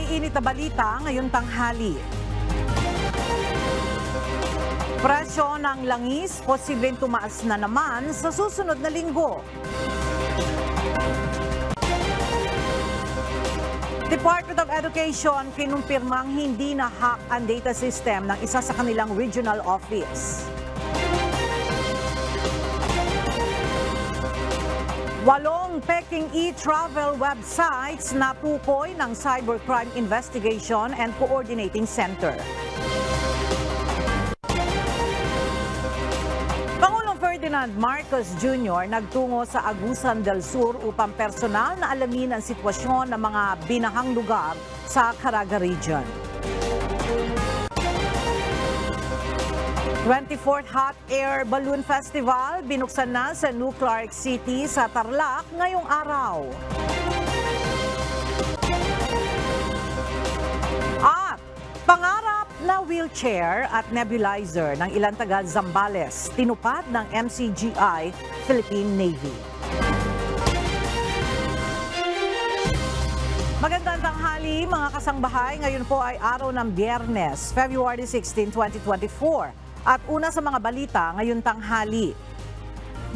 maiinit na balita ngayong tanghali. Presyo ng langis posibleng tumaas na naman sa susunod na linggo. Department of Education kinumpirmang hindi na-hack ang data system ng isa sa kanilang regional office. 8 Peking e-travel websites na tukoy ng Cybercrime Investigation and Coordinating Center. Pangulong Ferdinand Marcos Jr. nagtungo sa Agusan del Sur upang personal na alamin ang sitwasyon ng mga binahang lugar sa Caraga Region. 24th Hot Air Balloon Festival binuksan na sa New Clark City sa Tarlac ngayong araw. At pangarap na wheelchair at nebulizer ng ilang taga Zambales tinupad ng MCGI Philippine Navy. Magandang tanghali mga kasangbahay. Ngayon po ay araw ng Biyernes, February 16, 2024. At una sa mga balita ngayong tanghali.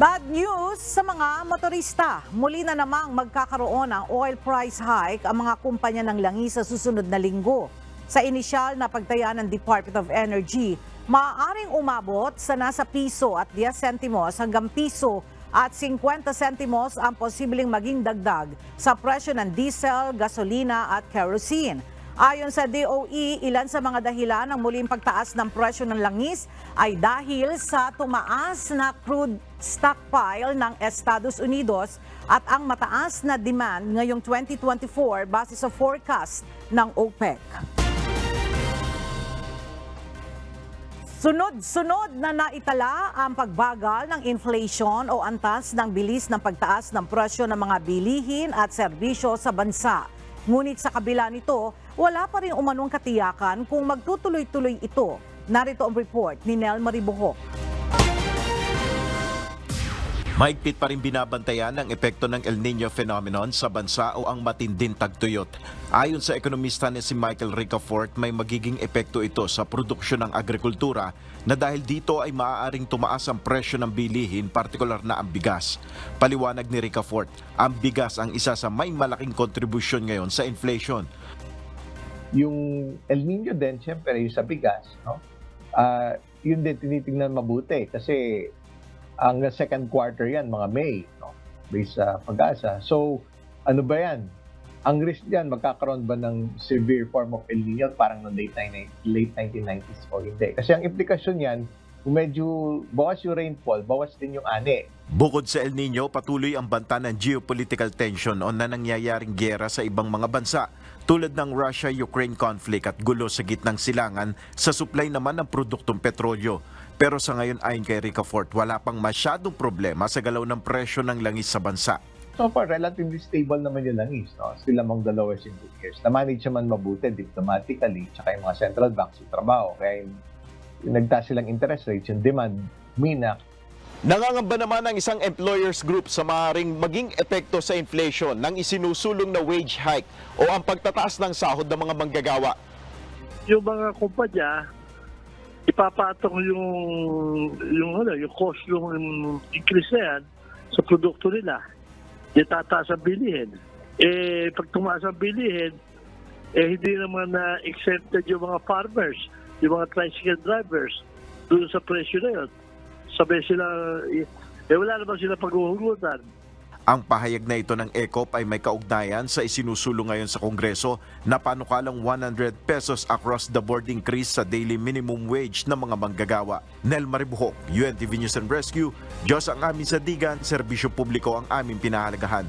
Bad news sa mga motorista. Muli na namang magkakaroon ng oil price hike ang mga kumpanya ng langis sa susunod na linggo. Sa inisyal na pagtaya ng Department of Energy, maaaring umabot sa nasa piso at 10 sentimos hanggang piso at 50 sentimos ang posibleng maging dagdag sa presyo ng diesel, gasolina at kerosene. Ayon sa DOE, ilan sa mga dahilan ng muling pagtaas ng presyo ng langis ay dahil sa tumaas na crude stockpile ng Estados Unidos at ang mataas na demand ngayong 2024 base sa forecast ng OPEC. Sunod-sunod na naitala ang pagbagal ng inflation o antas ng bilis ng pagtaas ng presyo ng mga bilihin at serbisyo sa bansa. Ngunit sa kabila nito, wala pa rin umanong katiyakan kung magtutuloy-tuloy ito. Narito ang report ni Nel Maribuhok. Mahigpit pa rin binabantayan ang epekto ng El Niño phenomenon sa bansa o ang matinding tagtuyot. Ayon sa ekonomista ni si Michael Ricafort, may magiging epekto ito sa produksyon ng agrikultura na dahil dito ay maaaring tumaas ang presyo ng bilihin, partikular na ang bigas. Paliwanag ni Ricafort, ang bigas ang isa sa may malaking kontribusyon ngayon sa inflation. Yung El Niño din, siyempre, yung sa bigas, no? Yun din tinitingnan mabuti kasi ang second quarter yan, mga May, no? Based sa Pag-asa. So, ano ba yan? Ang risk diyan, magkakaroon ba ng severe form of El Niño parang noong late 1990s o hindi? Kasi ang implikasyon yan, kung medyo bawas yung rainfall, bawas din yung ani. Bukod sa El Niño, patuloy ang banta ng geopolitical tension o na nangyayaring giyera sa ibang mga bansa tulad ng Russia-Ukraine conflict at gulo sa gitnang silangan sa supply naman ng produktong petrolyo. Pero sa ngayon ayon kay Ricafort, wala pang masyadong problema sa galaw ng presyo ng langis sa bansa. So far, relatively stable naman yung langis, no? Still among the lowest in 2 years. Na-manage naman mabuti diplomatically, tsaka yung mga central banks yung trabaho. Kaya yung nagtaas silang interest rates, yung demand, minak. Nangangamba naman ang isang employers group sa maaaring maging epekto sa inflation ng isinusulong na wage hike o ang pagtataas ng sahod ng mga manggagawa. Yung mga kumpanya, ipapatong yung cost, yung increase na yan sa produkto nila. Di tataas ang bilihin. Pag tumaas ang bilihin, hindi naman na-exempted yung mga farmers, yung mga tricycle drivers, doon sa presyo na yun. Sabi sila, wala naman sila paghuhugutan. Ang pahayag na ito ng ECOP ay may kaugnayan sa isinusulong ngayon sa Kongreso na panukalang 100 pesos across the board increase sa daily minimum wage ng mga manggagawa. Nel Maribuhok, UNTV News and Rescue, Diyos ang aming sandigan, serbisyo publiko ang aming pinahalagahan.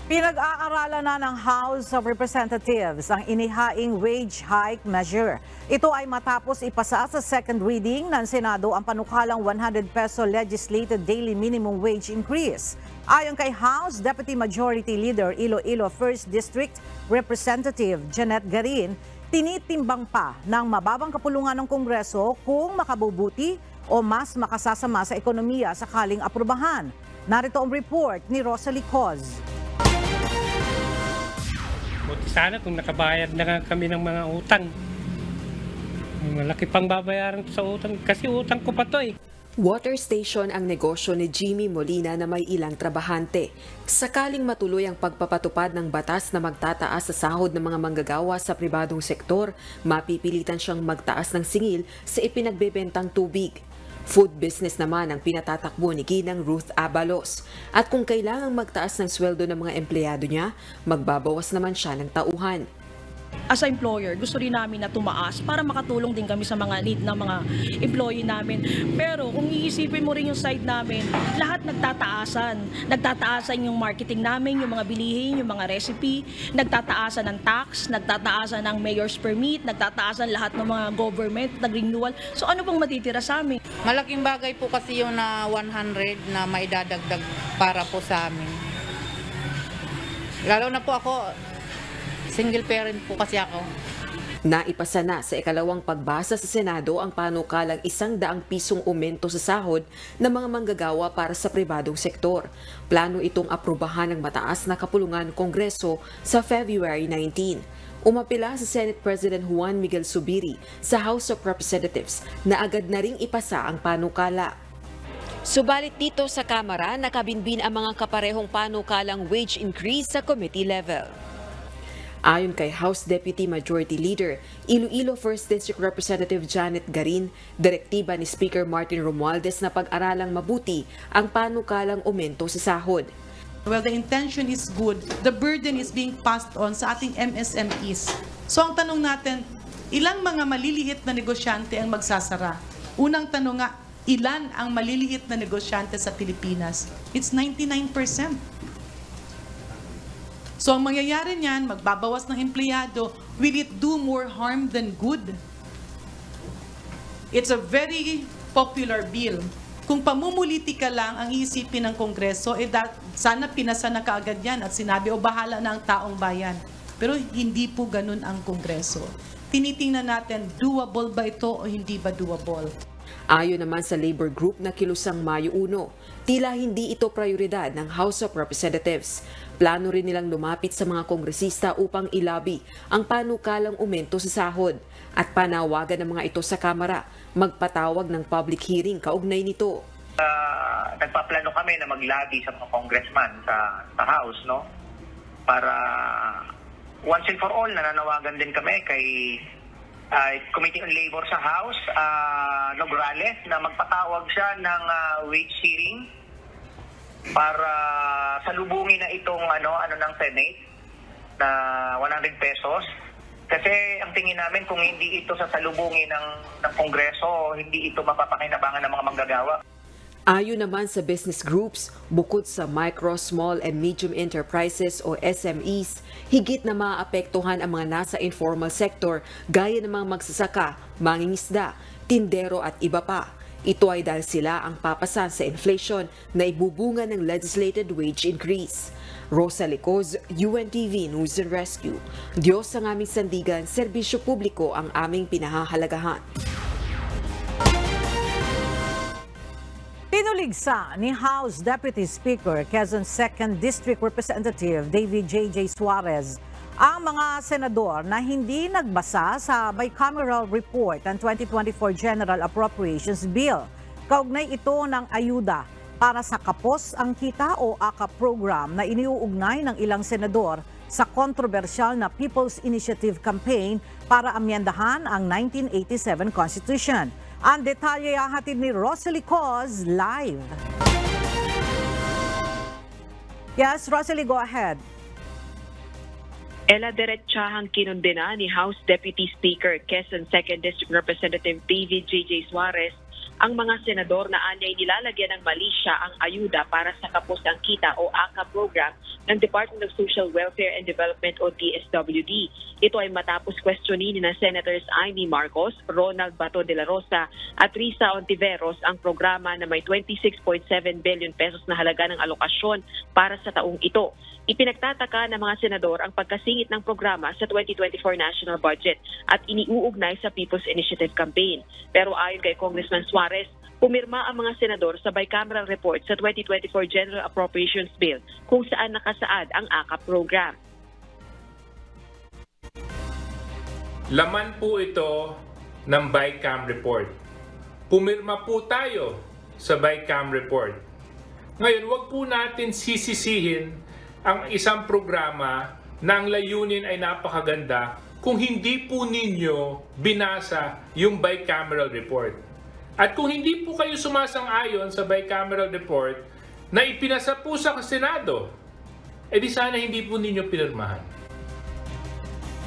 Pinag-aaralan na ng House of Representatives ang inihaing wage hike measure. Ito ay matapos ipasa sa second reading ng Senado ang panukalang 100 peso legislated daily minimum wage increase. Ayon kay House Deputy Majority Leader Iloilo 1st District Representative Janet Garin, tinitimbang pa ng mababang kapulungan ng Kongreso kung makabubuti o mas makasasama sa ekonomiya sakaling aprubahan. Narito ang report ni Rosalie Coz. Buti sana kung nakabayad na nga kami ng mga utang. Malaki pang babayaran ko sa utang kasi utang ko pa to eh. Water station ang negosyo ni Jimmy Molina na may ilang trabahante. Sakaling matuloy ang pagpapatupad ng batas na magtataas sa sahod ng mga manggagawa sa pribadong sektor, mapipilitan siyang magtaas ng singil sa ipinagbebentang tubig. Food business naman ang pinatatakbo ni Ginang Ruth Abalos. At kung kailangang magtaas ng sweldo ng mga empleyado niya, magbabawas naman siya ng tauhan. As a employer, gusto rin namin na tumaas para makatulong din kami sa mga need ng mga employee namin. Pero kung iisipin mo rin yung side namin, lahat nagtataasan. Nagtataasan yung marketing namin, yung mga bilihin, yung mga recipe, nagtataasan ng tax, nagtataasan ng mayor's permit, nagtataasan lahat ng mga government, nag-renewal. So ano pang matitira sa amin? Malaking bagay po kasi yung na 100 na maidadagdag para po sa amin. Lalo na po ako, single parent po kasi ako. Naipasa na sa ikalawang pagbasa sa Senado ang panukalang 100 pisong aumento sa sahod ng mga manggagawa para sa pribadong sektor. Plano itong aprubahan ng mataas na kapulungan Kongreso sa February 19. Umapila si Senate President Juan Miguel Zubiri sa House of Representatives na agad na ring ipasa ang panukala. Subalit dito sa Kamara, nakabinbin ang mga kaparehong panukalang wage increase sa committee level. Ayon kay House Deputy Majority Leader, Iloilo 1st District Representative Janet Garin, direktiba ni Speaker Martin Romualdez na pag-aralang mabuti ang panukalang aumento sa sahod. Well, the intention is good. The burden is being passed on sa ating MSMEs. So ang tanong natin, ilang mga maliliit na negosyante ang magsasara? Unang tanong nga, ilan ang maliliit na negosyante sa Pilipinas? It's 99%. So ang mangyayari niyan, magbabawas ng empleyado, will it do more harm than good? It's a very popular bill. Kung pamumulitika lang ang iisipin ng Kongreso, sana pinasa na kaagad yan at sinabi, bahala na ang taong bayan. Pero hindi po ganun ang Kongreso. Tinitingnan natin, doable ba ito o hindi ba doable? Ayon naman sa labor group na kilusang Mayo 1, tila hindi ito prioridad ng House of Representatives. Plano rin nilang lumapit sa mga kongresista upang ilabi ang panukalang aumento sa sahod at panawagan ng mga ito sa Kamara magpatawag ng public hearing kaugnay nito. Nagpaplano kami na maglabi sa mga congressman sa House, no? Para once and for all, nananawagan din kami kay Committee on Labor sa House, Nograles, na magpatawag siya ng wage hearing para salubungin na itong ano ng Senate na 100 pesos. Kasi ang tingin namin, kung hindi ito sasalubungin ng Kongreso, hindi ito mapapakinabangan ng mga manggagawa. Ayon naman sa business groups, bukod sa micro, small and medium enterprises o SMEs, higit na maapektuhan ang mga nasa informal sector gaya ng mga magsasaka, mangingisda, tindero at iba pa. Ito ay dahil sila ang papasan sa inflation na ibubunga ng legislated wage increase. Rosa Licoz, UNTV News and Rescue. Diyos ang aming sandigan, serbisyo publiko ang aming pinahahalagahan. Pinuligsa ni House Deputy Speaker, Quezon 2nd District Representative David J.J. Suarez ang mga senador na hindi nagbasa sa bicameral report ng 2024 General Appropriations Bill. Kaugnay ito ng ayuda para sa Kapos ang Kita o AKAP program na iniuugnay ng ilang senador sa kontrobersyal na People's Initiative Campaign para amyendahan ang 1987 Constitution. Ang detalye hatid ni Rosalie Coz live. Yes, Rosalie, go ahead. Ela diretsahang kinundena ni House Deputy Speaker Quezon 2nd District Representative David J.J. Suarez ang mga senador na anyay nilalagyan ng mali siya ang ayuda para sa Kapos ang Kita o AKA program ng Department of Social Welfare and Development o DSWD. Ito ay matapos questionin ni Senators Amy Marcos, Ronald Bato de la Rosa at Risa Ontiveros ang programa na may 26.7 billion pesos na halaga ng alokasyon para sa taong ito. Ipinagtataka ng mga senador ang pagkasingit ng programa sa 2024 national budget at iniuugnay sa People's Initiative Campaign. Pero ayon kay Congressman Suarez, pumirma ang mga senador sa bicameral report sa 2024 General Appropriations Bill kung saan nakasaad ang AKAP program. laman po ito ng BICAM report. Pumirma po tayo sa BICAM report. Ngayon, wag po natin sisisihin ang isang programa na ang layunin ay napakaganda kung hindi po ninyo binasa yung bicameral report. At kung hindi po kayo sumasang-ayon sa bicameral report na ipinasa po sa Senado, edi sana hindi po ninyo pinirmahan.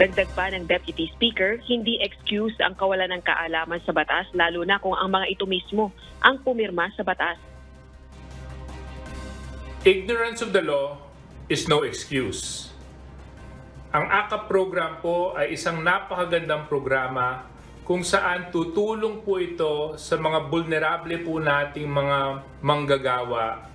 Dagdag pa ng Deputy Speaker, hindi excuse ang kawalan ng kaalaman sa batas lalo na kung ang mga ito mismo ang pumirma sa batas. Ignorance of the law is no excuse. Ang AKAP program po ay isang napakagandang programa kung saan tutulong po ito sa mga vulnerable po nating mga manggagawa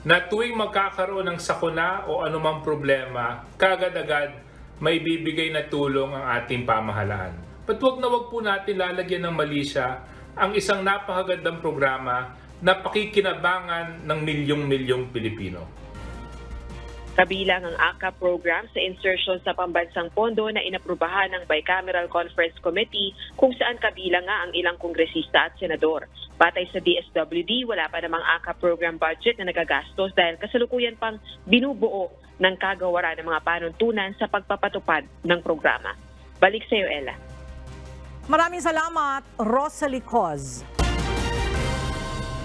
na tuwing magkakaroon ng sakuna o anumang problema, kagad-agad may bibigay na tulong ang ating pamahalaan. But wag po natin lalagyan ng mali siya ang isang napakagandang programa na pakikinabangan ng milyong-milyong Pilipino. Kabilang ang AKAP program sa insertion sa pambansang pondo na inaprubahan ng Bicameral Conference Committee kung saan kabilang nga ang ilang kongresista at senador. Batay sa DSWD, wala pa namang AKAP program budget na nagagastos dahil kasalukuyan pang binubuo ng kagawaran ng mga panuntunan sa pagpapatupad ng programa. Balik sa iyo, Ella. Maraming salamat, Rosalie Coz.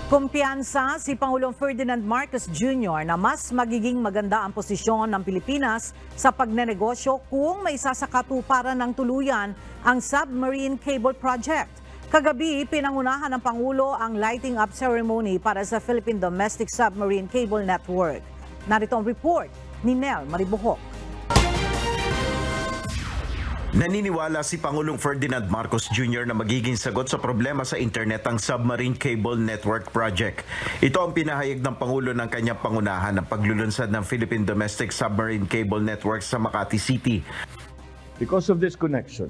Kumpiyansa si Pangulong Ferdinand Marcos Jr. na mas magiging maganda ang posisyon ng Pilipinas sa pagnenegosyo kung may sasakatuparan ng tuluyan ang submarine cable project. Kagabi, pinangunahan ng Pangulo ang lighting up ceremony para sa Philippine Domestic Submarine Cable Network. Narito ang report ni Nel Maribuhok. Naniniwala si Pangulong Ferdinand Marcos Jr. na magiging sagot sa problema sa internet ang Submarine Cable Network Project. Ito ang pinahayag ng Pangulo ng kanyang pangunahan ng paglulunsad ng Philippine Domestic Submarine Cable Network sa Makati City. Because of this connection,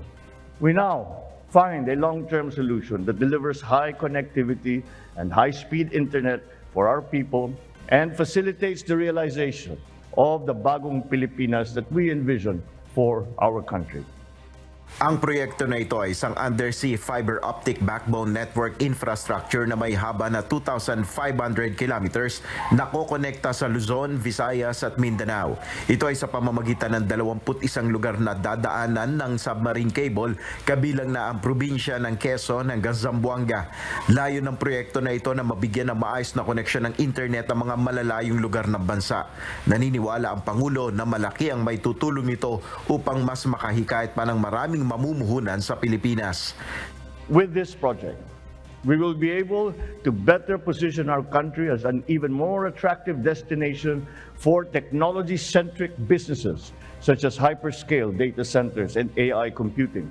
we now find a long-term solution that delivers high connectivity and high-speed internet for our people and facilitates the realization of the bagong Pilipinas that we envision for our country. Ang proyekto na ito ay isang undersea fiber optic backbone network infrastructure na may haba na 2,500 kilometers na kokonekta sa Luzon, Visayas at Mindanao. Ito ay sa pamamagitan ng 21 lugar na dadaanan ng submarine cable, kabilang na ang probinsya ng Quezon hanggang Zamboanga. Layo ng proyekto na ito na mabigyan ng maayos na koneksyon ng internet ang mga malalayong lugar ng bansa. Naniniwala ang Pangulo na malaki ang may tutulong nito upang mas makahikayat pa ng maraming mamumuhunan sa Pilipinas. With this project, we will be able to better position our country as an even more attractive destination for technology-centric businesses such as hyperscale data centers and AI computing.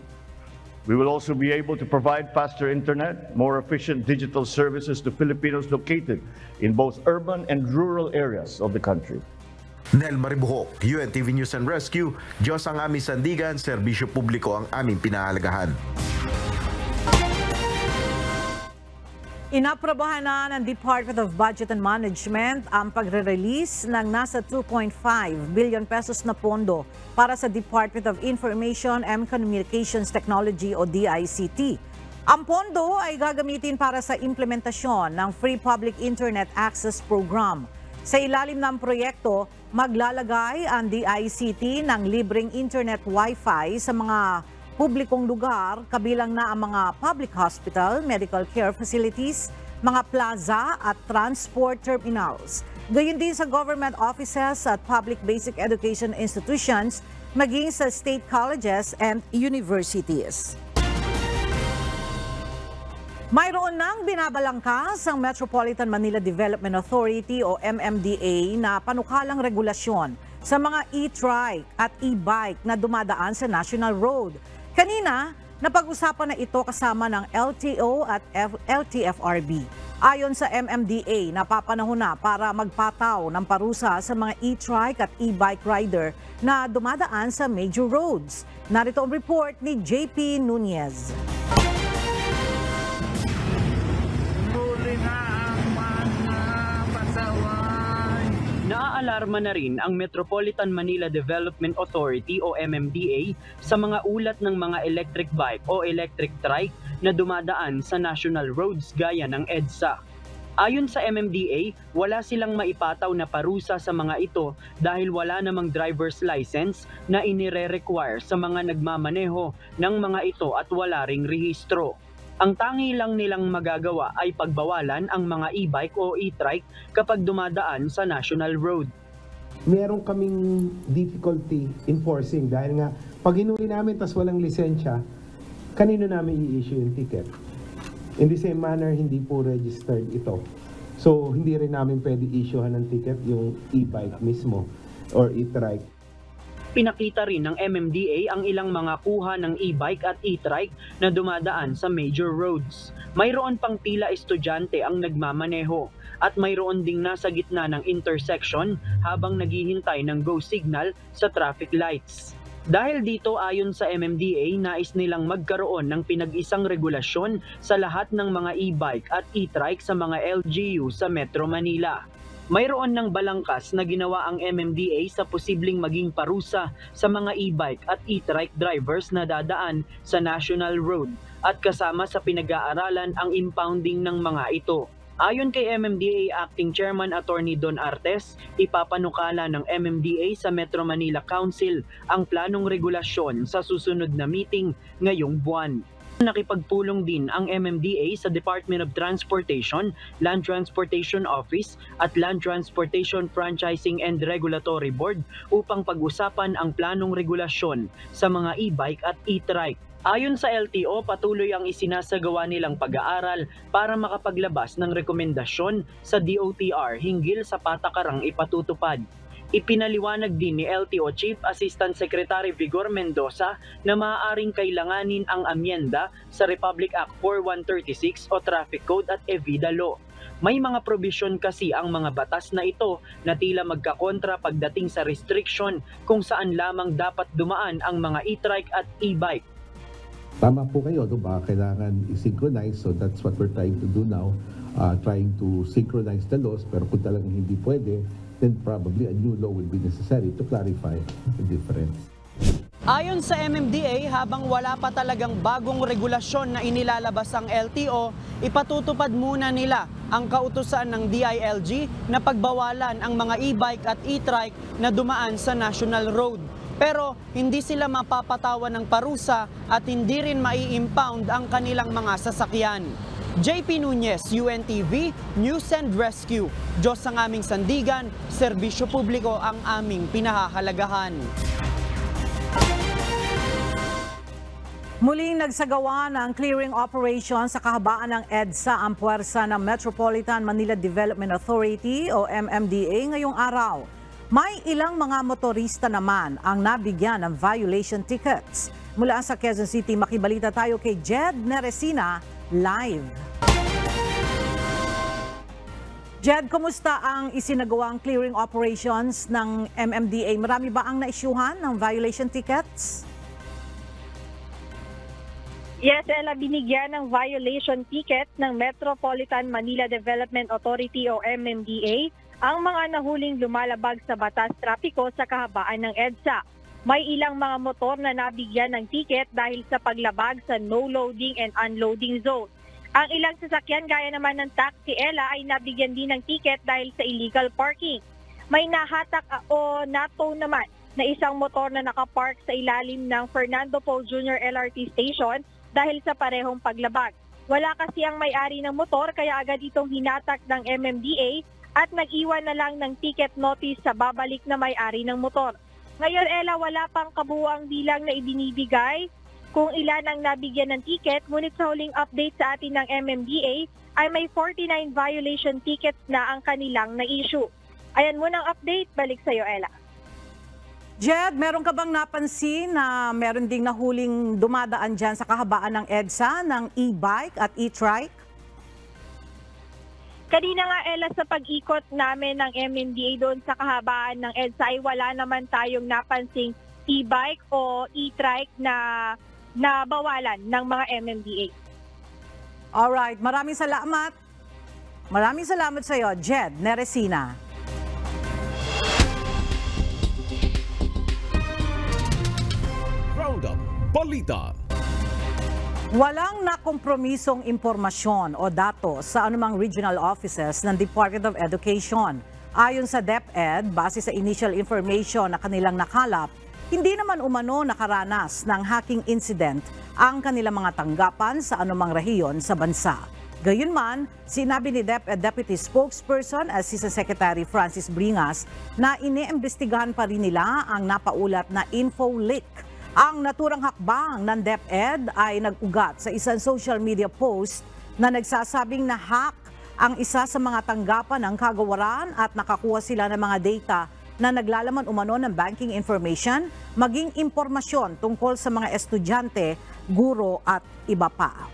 We will also be able to provide faster internet, more efficient digital services to Filipinos located in both urban and rural areas of the country. Nel Maribuhok, UNTV News and Rescue, Diyos ang aming sandigan, serbisyo publiko ang aming pinahalagahan. Inaprobahan na ng Department of Budget and Management ang pagre-release ng nasa 2.5 billion pesos na pondo para sa Department of Information and Communications Technology o DICT. Ang pondo ay gagamitin para sa implementasyon ng Free Public Internet Access Program. Sa ilalim ng proyekto, maglalagay ang DICT ng libreng internet Wi-Fi sa mga publikong lugar, kabilang na ang mga public hospital, medical care facilities, mga plaza at transport terminals. Gayon din sa government offices at public basic education institutions, maging sa state colleges and universities. Mayroon nang binabalangkas ang Metropolitan Manila Development Authority o MMDA na panukalang regulasyon sa mga e-trike at e-bike na dumadaan sa National Road. Kanina, napag-usapan na ito kasama ng LTO at LTFRB. Ayon sa MMDA, napapanahon na para magpataw ng parusa sa mga e-trike at e-bike rider na dumadaan sa major roads. Narito ang report ni JP Nunez. Naaalarma na rin ang Metropolitan Manila Development Authority o MMDA sa mga ulat ng mga electric bike o electric trike na dumadaan sa national roads gaya ng EDSA. Ayon sa MMDA, wala silang maipataw na parusa sa mga ito dahil wala namang driver's license na inire-require sa mga nagmamaneho ng mga ito at wala ring rehistro. Ang tangi lang nilang magagawa ay pagbawalan ang mga e-bike o e-trike kapag dumadaan sa national road. Meron kaming difficulty enforcing dahil nga pag hinuli namin tas walang lisensya, kanino namin i-issue yung ticket? In the same manner, hindi po registered ito. So, hindi rin namin pwede issuehan ng ticket yung e-bike mismo or e-trike. Pinakita rin ng MMDA ang ilang mga kuha ng e-bike at e-trike na dumadaan sa major roads. Mayroon pang tila estudyante ang nagmamaneho at mayroon ding nasa gitna ng intersection habang naghihintay ng go signal sa traffic lights. Dahil dito ayon sa MMDA, nais nilang magkaroon ng pinag-isang regulasyon sa lahat ng mga e-bike at e-trike sa mga LGU sa Metro Manila. Mayroon ng balangkas na ginawa ang MMDA sa posibleng maging parusa sa mga e-bike at e-trike drivers na dadaan sa national road at kasama sa pinag-aaralan ang impounding ng mga ito. Ayon kay MMDA Acting Chairman Attorney Don Artes, ipapanukala ng MMDA sa Metro Manila Council ang planong regulasyon sa susunod na meeting ngayong buwan. Nakipagpulong din ang MMDA sa Department of Transportation, Land Transportation Office at Land Transportation Franchising and Regulatory Board upang pag-usapan ang planong regulasyon sa mga e-bike at e-trike. Ayon sa LTO, patuloy ang isinasagawa nilang pag-aaral para makapaglabas ng rekomendasyon sa DOTR hinggil sa patakarang ipatutupad. Ipinaliwanag din ni LTO Chief Assistant Secretary Vigor Mendoza na maaaring kailanganin ang amyenda sa Republic Act 4136 o Traffic Code at Evida Law. May mga probisyon kasi ang mga batas na ito na tila magkakontra pagdating sa restriction kung saan lamang dapat dumaan ang mga e-trike at e-bike. Tama po kayo, diba? Kailangan i-synchronize, so that's what we're trying to do now, trying to synchronize the laws, pero kung talagang hindi pwede, then probably a new law will be necessary to clarify the difference. Ayon sa MMDA, habang wala pa talagang bagong regulasyon na inilalabas ang LTO, ipatutupad muna nila ang kautusan ng DILG na pagbawalan ang mga e-bike at e-trike na dumaan sa national road. Pero hindi sila mapapatawan ng parusa at hindi rin mai-impound ang kanilang mga sasakyan. JP Nunez, UNTV, News and Rescue. Diyos ang aming sandigan, serbisyo publiko ang aming pinahahalagahan. Muling nagsagawa ng clearing operation sa kahabaan ng EDSA ang puwersa ng Metropolitan Manila Development Authority o MMDA ngayong araw. May ilang mga motorista naman ang nabigyan ng violation tickets. Mula sa Quezon City, makibalita tayo kay Jed Neresina live. Jed, kumusta ang isinagawang clearing operations ng MMDA? Marami ba ang naisyuhan ng violation tickets? Yes, Ella, binigyan ng violation ticket ng Metropolitan Manila Development Authority o MMDA ang mga nahuling lumalabag sa batas trapiko sa kahabaan ng EDSA. May ilang mga motor na nabigyan ng ticket dahil sa paglabag sa no-loading and unloading zone. Ang ilang sasakyan gaya naman ng taxi, Ella, ay nabigyan din ng ticket dahil sa illegal parking. May nahatak o nato naman na isang motor na nakapark sa ilalim ng Fernando Poe Jr. LRT Station dahil sa parehong paglabag. Wala kasi ang may-ari ng motor kaya agad itong hinatak ng MMDA at nag-iwan na lang ng ticket notice sa babalik na may-ari ng motor. Ngayon, Ella, wala pang kabuuang bilang na ibinibigay kung ilan ang nabigyan ng ticket, ngunit sa huling update sa atin ng MMDA ay may 49 violation tickets na ang kanilang na-issue. Ayan muna ang update. Balik sa iyo, Ella. Jed, meron ka bang napansin na meron ding nahuling dumadaan dyan sa kahabaan ng EDSA ng e-bike at e-trike? Kanina nga, Ella, sa pag-ikot namin ng MMDA doon sa kahabaan ng EDSA ay wala naman tayong napansing e-bike o e-trike na bawalan ng mga MMDA. Alright, maraming salamat. Maraming salamat sa iyo, Jed Neresina. Roundup Balita. Walang nakompromisong impormasyon o datos sa anumang regional offices ng Department of Education. Ayon sa DepEd, base sa initial information na kanilang nakalap, hindi naman umano nakaranas ng hacking incident ang kanilang mga tanggapan sa anumang rehiyon sa bansa. Gayunman, sinabi ni DepEd Deputy Spokesperson Assistant Secretary Francis Bringas na iniimbestigahan pa rin nila ang napaulat na info leak. Ang naturang hakbang ng DepEd ay nag-ugat sa isang social media post na nagsasabing na hack ang isa sa mga tanggapan ng kagawaran at nakakuha sila ng mga data na naglalaman umano ng banking information, maging impormasyon tungkol sa mga estudyante, guro at iba pa.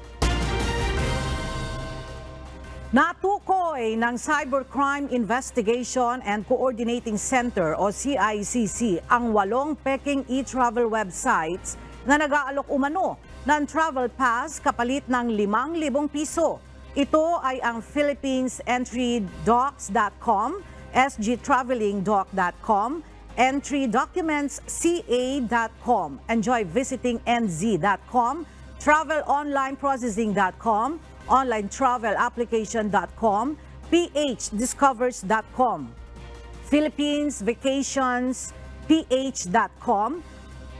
Natukoy ng Cybercrime Investigation and Coordinating Center o CICC ang 8 peking e-travel websites na nag-aalok umano ng travel pass kapalit ng 5,000 piso. Ito ay ang PhilippinesEntryDocs.com, SGTravelingDoc.com, EntryDocumentsCA.com, EnjoyVisitingNZ.com, TravelOnlineProcessing.com, OnlineTravelApplication.com, PHDiscovers.com, PhilippinesVacationsPH.com.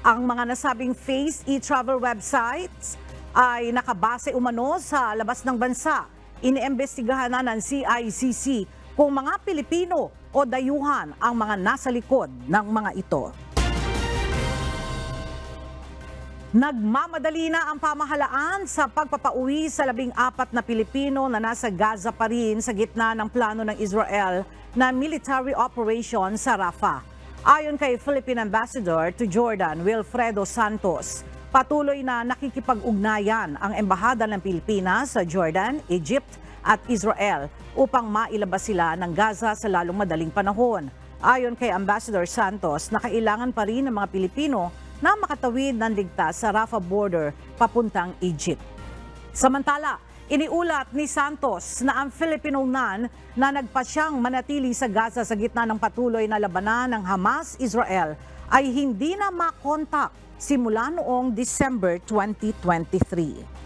Ang mga nasabing phase e-travel websites ay nakabase umano sa labas ng bansa. Iniimbestigahan na ng CICC kung mga Pilipino o dayuhan ang mga nasa likod ng mga ito. Nagmamadali na ang pamahalaan sa pagpapauwi sa 14 na Pilipino na nasa Gaza pa rin sa gitna ng plano ng Israel na military operation sa Rafah. Ayon kay Philippine Ambassador to Jordan, Wilfredo Santos, patuloy na nakikipag-ugnayan ang embahada ng Pilipinas sa Jordan, Egypt at Israel upang mailabas sila ng Gaza sa lalong madaling panahon. Ayon kay Ambassador Santos, nakailangan pa rin ng mga Pilipino na makatawid ng ligtas sa Rafah border papuntang Egypt. Samantala, iniulat ni Santos na ang Filipino-nan na nagpasyang manatili sa Gaza sa gitna ng patuloy na labanan ng Hamas-Israel ay hindi na makontak simula noong December 2023.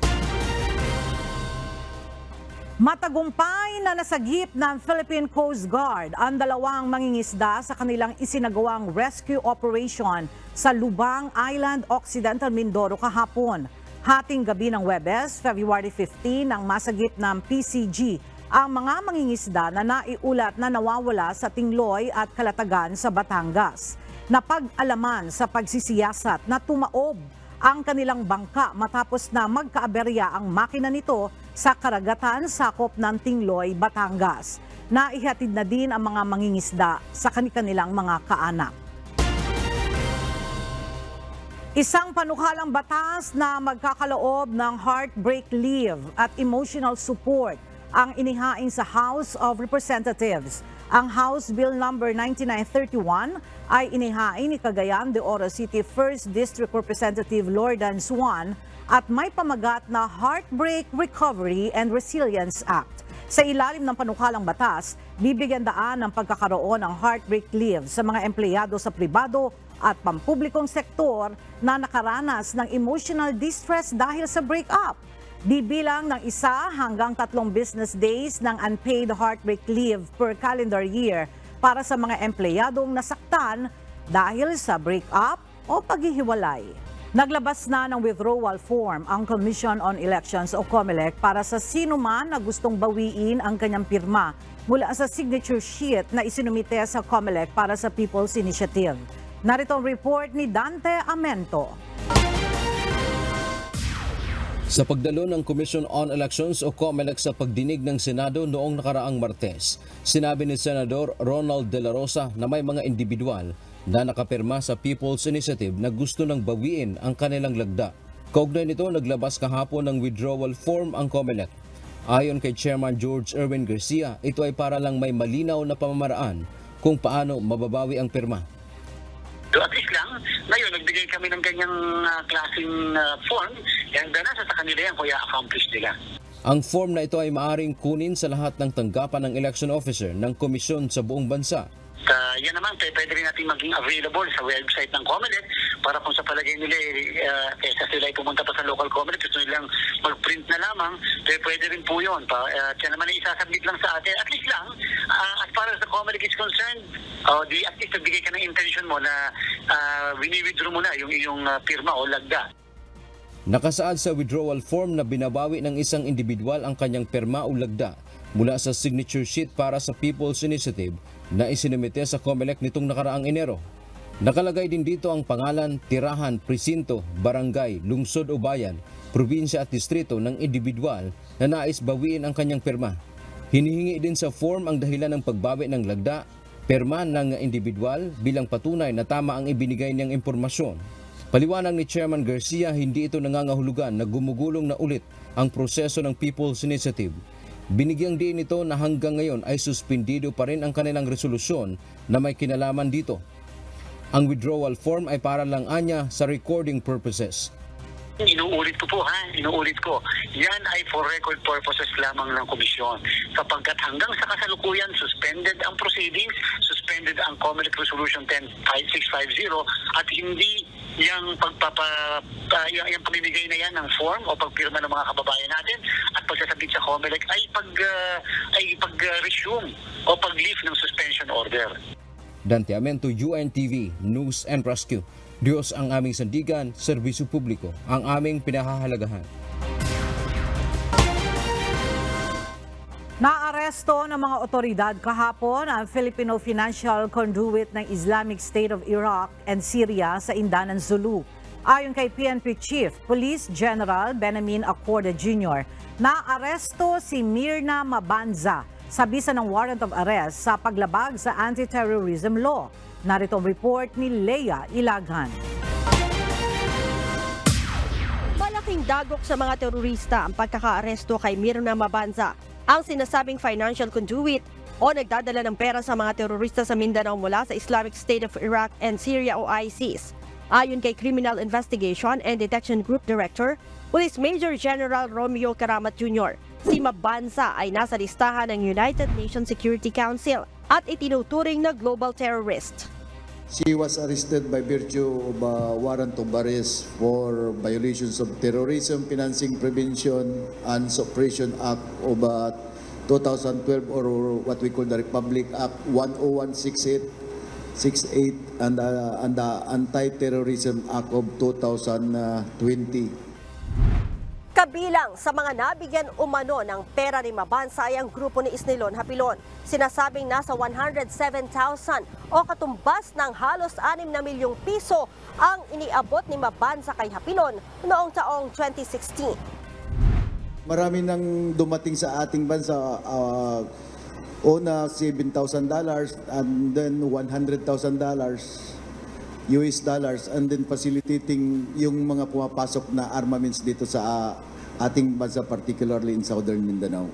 Matagumpay na nasagip ng Philippine Coast Guard ang 2 mangingisda sa kanilang isinagawang rescue operation sa Lubang Island, Occidental Mindoro kahapon. Hating gabi ng Huwebes, February 15, nang masagip ng PCG ang mga mangingisda na naiulat na nawawala sa Tingloy at Calatagan sa Batangas. Napag-alaman sa pagsisiyasat na tumaob ang kanilang bangka matapos na magkaaberya ang makina nito sa karagatan sakop ng Tingloy, Batangas. Naihatid na din ang mga mangingisda sa kanilang mga kaanak. Isang panukalang batas na magkakaloob ng heartbreak leave at emotional support ang inihain sa House of Representatives. Ang House Bill No. 9931 ay inihain ni Cagayan de Oro City 1st District Representative Lordan Suan at may pamagat na Heartbreak Recovery and Resilience Act. Sa ilalim ng panukalang batas, bibigyan daan ng pagkakaroon ng heartbreak leave sa mga empleyado sa pribado at pampublikong sektor na nakaranas ng emotional distress dahil sa breakup. Bibilang ng 1 hanggang 3 business days ng unpaid heartbreak leave per calendar year para sa mga empleyadong nasaktan dahil sa breakup o paghihiwalay. Naglabas na ng withdrawal form ang Commission on Elections o COMELEC para sa sino man na gustong bawiin ang kanyang pirma mula sa signature sheet na isinumite sa COMELEC para sa People's Initiative. Narito ang report ni Dante Amento. Sa pagdalo ng Commission on Elections o COMELEC sa pagdinig ng Senado noong nakaraang Martes, sinabi ni Senador Ronald De La Rosa na may mga individual na nakapirma sa People's Initiative na gusto nang bawiin ang kanilang lagda. Kaugnay nito, naglabas kahapon ng withdrawal form ang COMELEC. Ayon kay Chairman George Erwin Garcia, ito ay para lang may malinaw na pamamaraan kung paano mababawi ang pirma. So at least lang, ngayon nagbigay kami ng ganyang klaseng form, and nasa sa kanila yan kung i-accomplish nila. Ang form na ito ay maaring kunin sa lahat ng tanggapan ng election officer ng komisyon sa buong bansa. yan naman, pwede rin natin maging available sa website ng COMELEC para kung sa palagay nila, kaysa sila ay pumunta pa sa local COMELEC, gusto nilang mag-print na lamang, pwede rin po yun. Yan naman ay isasabit lang sa atin. At least lang, as far as the COMELEC is concerned, at least nagbigay ka ng intention mo na wini-withdraw mo na yung iyong pirma o lagda. Nakasaad sa withdrawal form na binabawi ng isang individual ang kanyang pirma o lagda mula sa signature sheet para sa People's Initiative na isinumite sa COMELEC nitong nakaraang Enero. Nakalagay din dito ang pangalan, tirahan, presinto, barangay, lungsod o bayan, probinsya at distrito ng individual na nais bawiin ang kanyang pirma. Hinihingi din sa form ang dahilan ng pagbawi ng lagda, pirma ng individual bilang patunay na tama ang ibinigay niyang impormasyon. Paliwanag ni Chairman Garcia, hindi ito nangangahulugan na gumugulong na ulit ang proseso ng People's Initiative. Binigyang diin ito na hanggang ngayon ay suspindido pa rin ang kanilang resolusyon na may kinalaman dito. Ang withdrawal form ay para lang anya sa recording purposes. Inuulit ko po inuulit ko. Yan ay for record purposes lamang ng komisyon. Sapagkat hanggang sa kasalukuyan, suspended ang proceedings, suspended ang COMELEC Resolution 10650 at hindi yung yung pamimigay na yan ng form o pagpirma ng mga kababayan natin at pagsasabit sa COMELEC ay pag-resume o pag-lift ng suspension order. Dante Amento, UNTV, News and Rescue. Diyos ang aming sandigan, serbisyo publiko ang aming pinahahalagahan. Naaresto ng mga otoridad kahapon ang Filipino financial conduit ng Islamic State of Iraq and Syria sa Indanan, Zulu. Ayon kay PNP Chief Police General Benjamin Acorda Jr., naaresto si Mirna Mabanza sa bisa ng warrant of arrest sa paglabag sa anti-terrorism law. Narito ang report ni Leia Ilagan. Malaking dagok sa mga terorista ang pagkakaaresto kay Mirna Mabanza, ang sinasabing financial conduit o nagdadala ng pera sa mga terorista sa Mindanao mula sa Islamic State of Iraq and Syria o ISIS. Ayon kay Criminal Investigation and Detection Group Director, Police Major General Romeo Karamat Jr., si Mabanza ay nasa listahan ng United Nations Security Council at itinuturing na global terrorist. She was arrested by virtue of a warrant of arrest for violations of Terrorism, Financing Prevention and Suppression Act of 2012 or what we call the Republic Act 10168 and the Anti-Terrorism Act of 2020. Kabilang sa mga nabigyan umano ng pera ni Mabanza ay ang grupo ni Isnilon Hapilon. Sinasabing nasa 107,000 o katumbas ng halos 6 na milyong piso ang iniabot ni Mabanza kay Hapilon noong taong 2016. Marami nang dumating sa ating bansa, una $7,000 and then $100,000 US dollars and then facilitating yung mga pumapasok na armaments dito sa ating bansa, particularly in Southern Mindanao.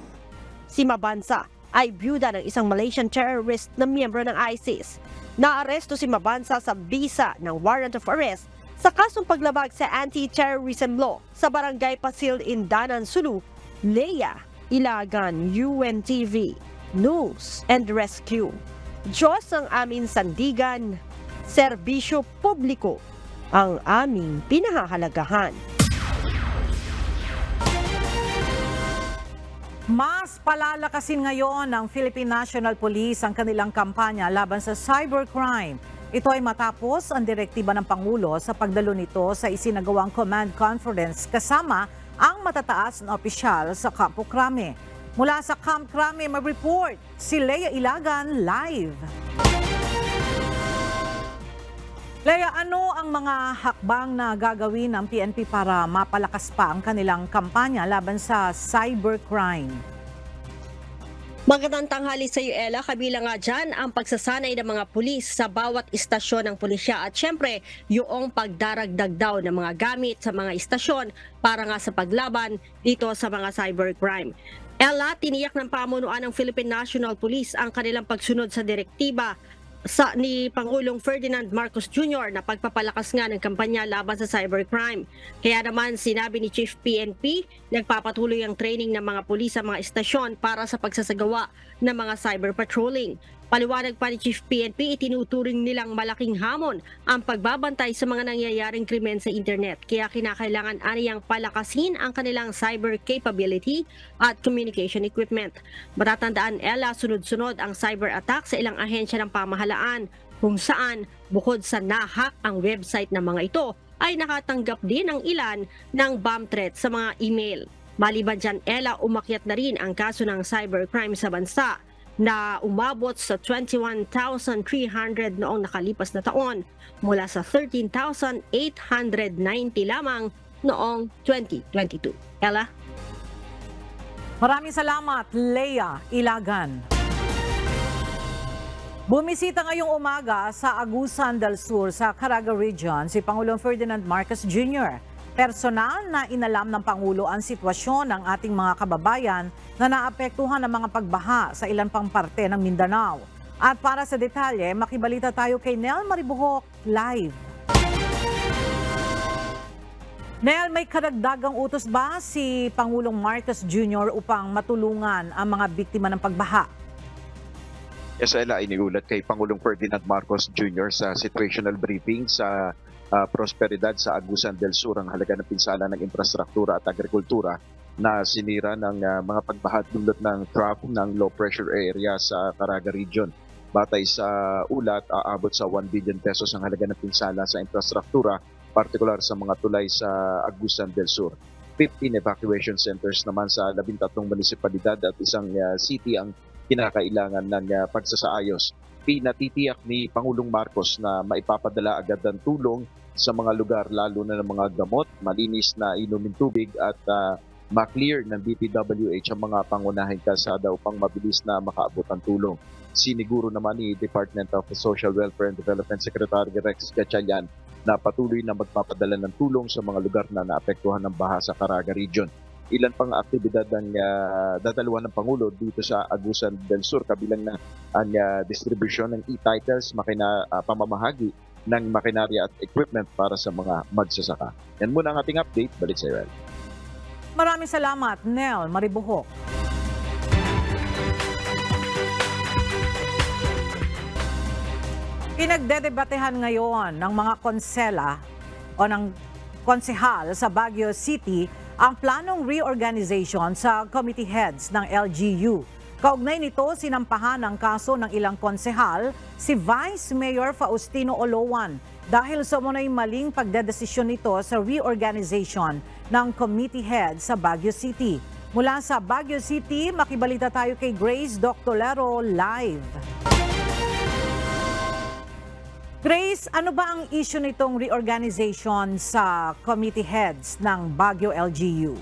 Si Mabanza ay byuda ng isang Malaysian terrorist na miyembro ng ISIS. Naaresto si Mabanza sa bisa ng warrant of arrest sa kasong paglabag sa anti-terrorism law sa Barangay Pasil, Indanan, Sulu. Leia Ilagan, UNTV, News and Rescue. Diyos ang aming sandigan, serbisyo publiko ang aming pinahahalagahan. Mas palalakasin ngayon ng Philippine National Police ang kanilang kampanya laban sa cybercrime. Ito ay matapos ang direktiba ng Pangulo sa pagdalo nito sa isinagawang command conference kasama ang matataas na opisyal sa Campo Crame. Mula sa Camp Crame, may report si Leia Ilagan live. Leia, ano ang mga hakbang na gagawin ng PNP para mapalakas pa ang kanilang kampanya laban sa cybercrime? Magandang tanghali sa iyo, Ella. Kabilang nga dyan ang pagsasanay ng mga pulis sa bawat istasyon ng pulisya at syempre yung pagdaragdag daw ng mga gamit sa mga istasyon para nga sa paglaban dito sa mga cybercrime. Ella, tiniyak ng pamunuan ng Philippine National Police ang kanilang pagsunod sa direktiba ni Pangulong Ferdinand Marcos Jr. na pagpapalakas nga ng kampanya laban sa cybercrime. Kaya naman sinabi ni Chief PNP, nagpapatuloy ang training ng mga pulis sa mga istasyon para sa pagsasagawa ng mga cyber patrolling. Paliwanag pa ni Chief PNP, itinuturing nilang malaking hamon ang pagbabantay sa mga nangyayaring krimen sa internet. Kaya kinakailangan aniyang palakasin ang kanilang cyber capability at communication equipment. Matatandaan, Ella, sunod-sunod ang cyber attack sa ilang ahensya ng pamahalaan kung saan bukod sa nahack ang website ng mga ito ay nakatanggap din ang ilan ng bomb threat sa mga email. Maliban dyan, Ella, umakyat na rin ang kaso ng cybercrime sa bansa na umabot sa 21,300 noong nakalipas na taon mula sa 13,890 lamang noong 2022. Ella? Maraming salamat, Leia Ilagan. Bumisita ngayong umaga sa Agusan del Sur sa Caraga Region si Pangulong Ferdinand Marcos Jr. Personal na inalam ng Pangulo ang sitwasyon ng ating mga kababayan na naapektuhan ng mga pagbaha sa ilan pang parte ng Mindanao. At para sa detalye, makibalita tayo kay Nel Maribuhok live. Nel, may karagdagang utos ba si Pangulong Marcos Jr. upang matulungan ang mga biktima ng pagbaha? Yes, Ella, iniulat kay Pangulong Ferdinand Marcos Jr. sa situational briefing sa prosperidad sa Agusan del Sur ang halaga ng pinsala ng infrastruktura at agrikultura na sinira ng mga pagbaha dulot ng trough ng low pressure area sa Caraga Region. Batay sa ulat, aabot sa 1 billion pesos ang halaga ng pinsala sa infrastruktura, partikular sa mga tulay sa Agusan del Sur. 15 evacuation centers naman sa 13 munisipalidad at isang city ang kinakailangan ng pagsasaayos. Pinatitiyak ni Pangulong Marcos na maipapadala agad ang tulong sa mga lugar lalo na ng mga gamot, malinis na inuming tubig at ma-clear ng DPWH ang mga pangunahing kalsada upang mabilis na makaabot ang tulong. Siniguro naman ni Department of Social Welfare and Development Secretary Rex Gatchalian na patuloy na magpapadala ng tulong sa mga lugar na naapektuhan ng baha sa Caraga Region. Ilan pang aktibidad ang dadalawan ng Pangulo dito sa Agusan del Sur, kabilang na ang distribution ng e-titles, pamamahagi ng makinarya at equipment para sa mga magsasaka. Yan muna ang ating update. Balik sa iyo. Maraming salamat, Nel Maribuhok. Pinagdedebatehan ngayon ng mga konsela o ng konsehal sa Baguio City ang planong reorganization sa committee heads ng LGU. Kaugnay nito, sinampahan ng kaso ng ilang konsehal si Vice Mayor Faustino Olowan dahil sa umunay maling pagdedesisyon nito sa reorganization ng committee heads sa Baguio City. Mula sa Baguio City, makibalita tayo kay Grace Doctolero live. Grace, ano ba ang issue nitong reorganization sa committee heads ng Baguio LGU?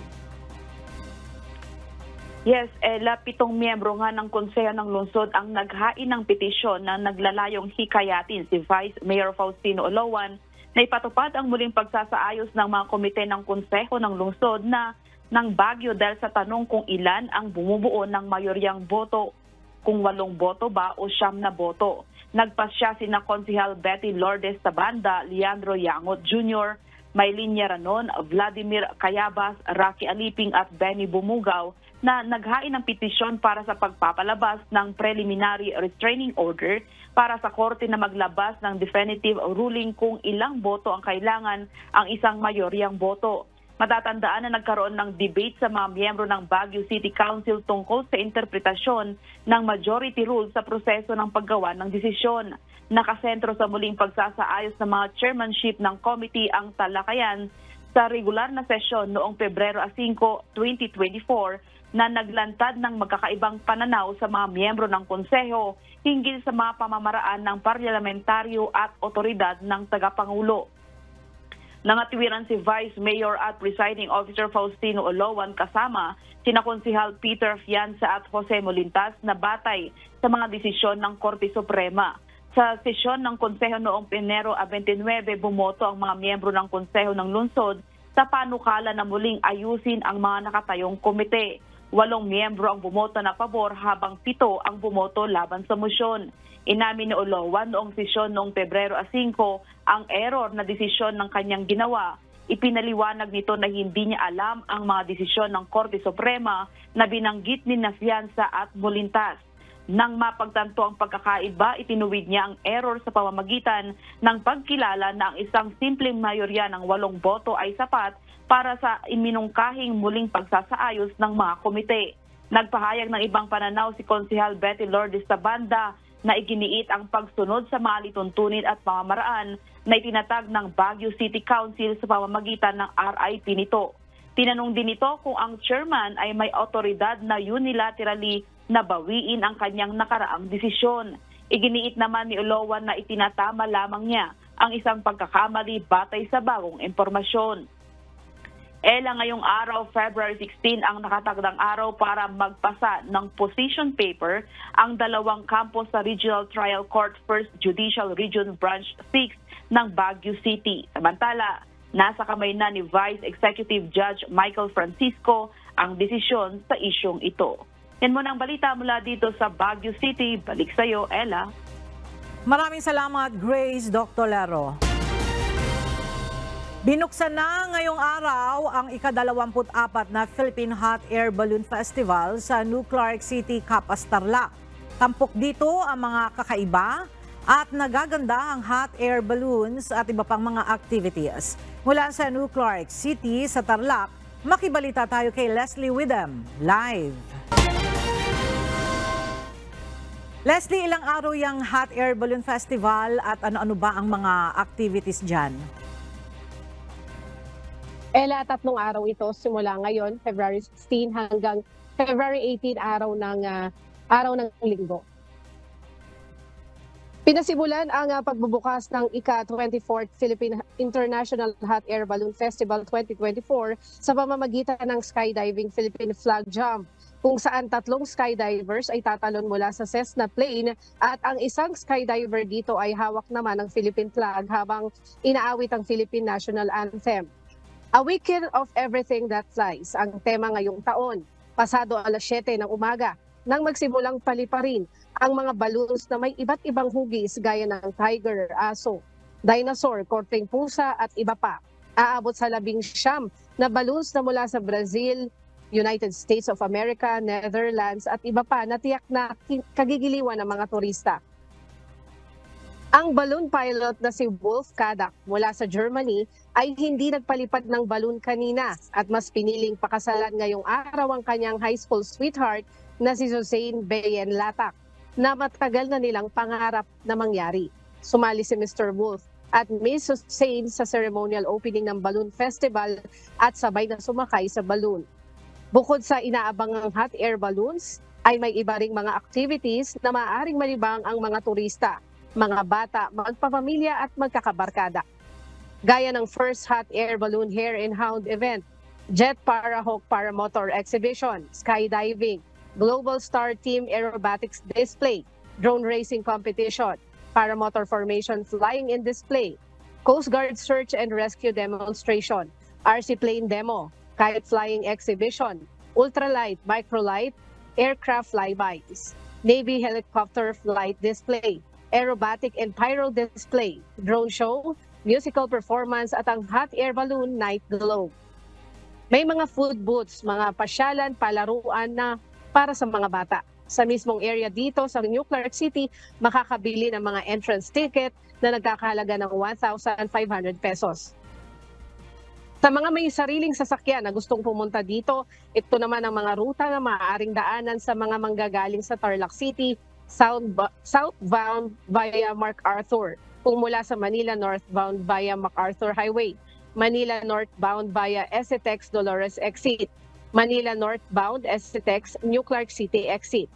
Yes, Ella, 7 miyembro nga ng Konseho ng Lungsod ang naghain ng petisyon na naglalayong hikayatin si Vice Mayor Faustino Olowan na ipatupad ang muling pagsasaayos ng mga komite ng Konseho ng Lungsod ng Baguio dahil sa tanong kung ilan ang bumubuo ng mayoryang boto, kung 8 boto ba o 9 na boto. Nagpasya sina Konsehal Betty Lourdes Tabanda, Leandro Yangot Jr., Maylin Yaranon, Vladimir Cayabas, Rocky Aliping at Benny Bumugaw na naghain ng petisyon para sa pagpapalabas ng preliminary restraining order para sa korte na maglabas ng definitive ruling kung ilang boto ang kailangan ang isang mayoryang boto. Matatandaan na nagkaroon ng debate sa mga miyembro ng Baguio City Council tungkol sa interpretasyon ng majority rule sa proseso ng paggawa ng desisyon. Nakasentro sa muling pagsasaayos ng mga chairmanship ng committee ang talakayan sa regular na sesyon noong Pebrero 5, 2024 na naglantad ng magkakaibang pananaw sa mga miyembro ng konseho hinggil sa mga pamamaraan ng parlamentaryo at otoridad ng tagapangulo. Nangatiwiran si Vice Mayor at Presiding Officer Faustino Olowan kasama sina Konsehal Peter Fianza at Jose Molintas na batay sa mga desisyon ng Korte Suprema. Sa sesyon ng Konseho noong Enero 29, bumoto ang mga miyembro ng Konseho ng Lungsod sa panukala na muling ayusin ang mga nakatayong komite. 8 miyembro ang bumoto na pabor habang 7 ang bumoto laban sa mosyon. Inamin ni Olowan noong sesyon noong Pebrero 5 ang error na desisyon ng kanyang ginawa. Ipinaliwanag nito na hindi niya alam ang mga desisyon ng Korte Suprema na binanggit ni Fianza at Molintas. Nang mapagtanto ang pagkakaiba, itinuwid niya ang error sa pamamagitan ng pagkilala na ang isang simpleng mayorya ng 8 boto ay sapat para sa iminungkahing muling pagsasaayos ng mga komite. Nagpahayag ng ibang pananaw si Konsehal Betty Lourdes Tabanda na iginiit ang pagsunod sa mga lituntunin at pamamaraan na itinatag ng Baguio City Council sa pamamagitan ng RIP nito. Tinanong din ito kung ang chairman ay may otoridad na unilaterally na bawiin ang kanyang nakaraang desisyon. Iginiit naman ni Uloan na itinatama lamang niya ang isang pagkakamali batay sa bagong impormasyon. Ngayong araw, February 16, ang nakatagdang araw para magpasa ng position paper ang 2 kampo sa Regional Trial Court 1st Judicial Region Branch 6 ng Baguio City. Samantala, nasa kamay na ni Vice Executive Judge Michael Francisco ang desisyon sa isyong ito. Yan muna ang balita mula dito sa Baguio City. Balik sa iyo, Ella. Maraming salamat, Grace Dr. Lero. Binuksan na ngayong araw ang ika-24 na Philippine Hot Air Balloon Festival sa New Clark City, Capas, Tarlac. Tampok dito ang mga kakaiba at nagaganda ang hot air balloons at iba pang mga activities. Mula sa New Clark City sa Tarlac, makibalita tayo kay Leslie Widem, live. Leslie, ilang araw yung Hot Air Balloon Festival at ano-ano ba ang mga activities dyan? Ella, 3 araw ito simula ngayon, February 16 hanggang February 18, araw ng linggo. Pinasimulan ang pagbubukas ng ika-24th Philippine International Hot Air Balloon Festival 2024 sa pamamagitan ng skydiving Philippine Flag Jump, kung saan 3 skydivers ay tatalon mula sa Cessna plane at ang isang skydiver dito ay hawak naman ng Philippine flag habang inaawit ang Philippine National Anthem. A Weekend of Everything That Flies ang tema ngayong taon, pasado alas 7 ng umaga, nang magsimulang paliparin ang mga balloons na may iba't ibang hugis gaya ng tiger, aso, dinosaur, korteng pusa at iba pa. Aabot sa 19 na balloons na mula sa Brazil, United States of America, Netherlands at iba pa na tiyak na kagigiliwan ng mga turista. Ang balloon pilot na si Wolf Kadak mula sa Germany ay hindi nagpalipad ng balloon kanina at mas piniling pakasalan ngayong araw ang kanyang high school sweetheart na si Josein Beyen Latak na matagal na nilang pangarap na mangyari. Sumali si Mr. Wolf at Miss Josein sa ceremonial opening ng Balloon Festival at sabay na sumakay sa balloon. Bukod sa inaabangang hot air balloons, ay may iba ring mga activities na maaaring malibang ang mga turista, mga bata, magpapamilya at magkakabarkada. Gaya ng first hot air balloon Hare and Hound event, Jet Parahawk Paramotor Exhibition, skydiving, Global Star Team Aerobatics Display, Drone Racing Competition, Paramotor Formation Flying in Display, Coast Guard Search and Rescue Demonstration, RC Plane Demo, Kite Flying Exhibition, Ultralight, Microlight, Aircraft Flybys, Navy Helicopter Flight Display, Aerobatic and Pyro Display, Drone Show, Musical Performance at ang Hot Air Balloon Night Globe. May mga food booths, mga pasyalan, palaruan na para sa mga bata. Sa mismong area dito sa New Clark City, makakabili ng mga entrance ticket na nagkakahalaga ng 1,500 pesos. Sa mga may sariling sasakyan na gustong pumunta dito, ito naman ang mga ruta na maaaring daanan sa mga manggagaling sa Tarlac City, southbound via MacArthur, kung mula sa Manila northbound via MacArthur Highway, Manila northbound via SCTEX Dolores Exit, Manila northbound SCTEX New Clark City Exit.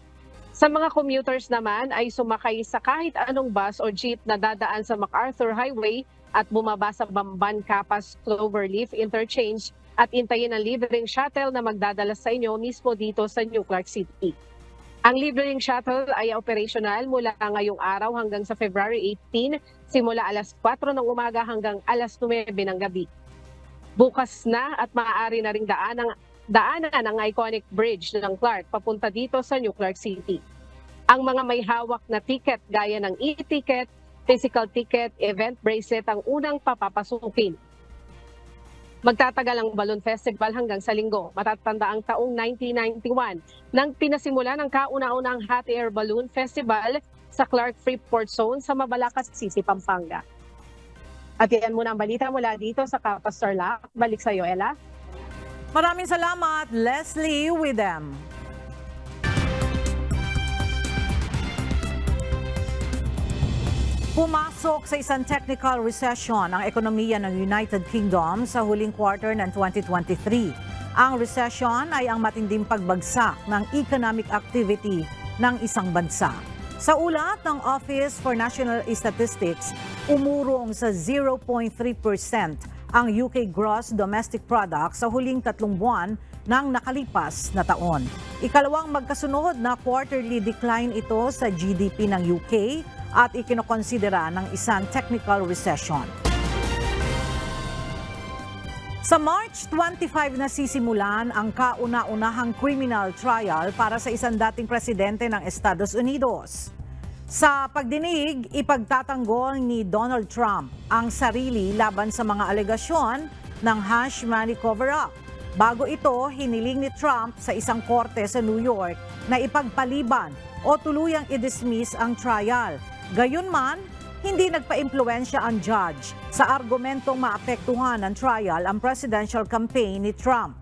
Sa mga commuters naman ay sumakay sa kahit anong bus o jeep na dadaan sa MacArthur Highway at bumaba sa Bamban Capas Cloverleaf Interchange at intayin ang libreng shuttle na magdadala sa inyo mismo dito sa New Clark City. Ang libreng shuttle ay operational mula ngayong araw hanggang sa February 18, simula alas 4 ng umaga hanggang alas 9 ng gabi. Bukas na at maaari na ring daanan ang iconic bridge ng Clark papunta dito sa New Clark City. Ang mga may hawak na ticket gaya ng e-ticket, physical ticket, event bracelet ang unang papapasukin. Magtatagal ang Balloon Festival hanggang sa Linggo. Matatanda ang taong 1991 nang pinasimula ng kauna-unang Hot Air Balloon Festival sa Clark Freeport Zone sa Mabalacat City, Pampanga. At yan muna ang balita mula dito sa Kapas Tarlac. Balik sa iyo, Ella. Maraming salamat, Leslie Widem. Pumasok sa isang technical recession ang ekonomiya ng United Kingdom sa huling quarter ng 2023. Ang recession ay ang matinding pagbagsak ng economic activity ng isang bansa. Sa ulat ng Office for National Statistics, umurong sa 0.3% ang UK Gross Domestic Product sa huling 3 buwan ng nakalipas na taon. Ikalawang magkasunod na quarterly decline ito sa GDP ng UK at ikinokonsidera ng isang technical recession. Sa March 25 na sisimulan ang kauna-unahang criminal trial para sa isang dating presidente ng Estados Unidos. Sa pagdinig, ipagtatanggol ni Donald Trump ang sarili laban sa mga alegasyon ng hush money cover-up. Bago ito, hiniling ni Trump sa isang korte sa New York na ipagpaliban o tuluyang i-dismiss ang trial. Gayunman, hindi nagpa-impluwensya ang judge sa argumentong maapektuhan ng trial ang presidential campaign ni Trump.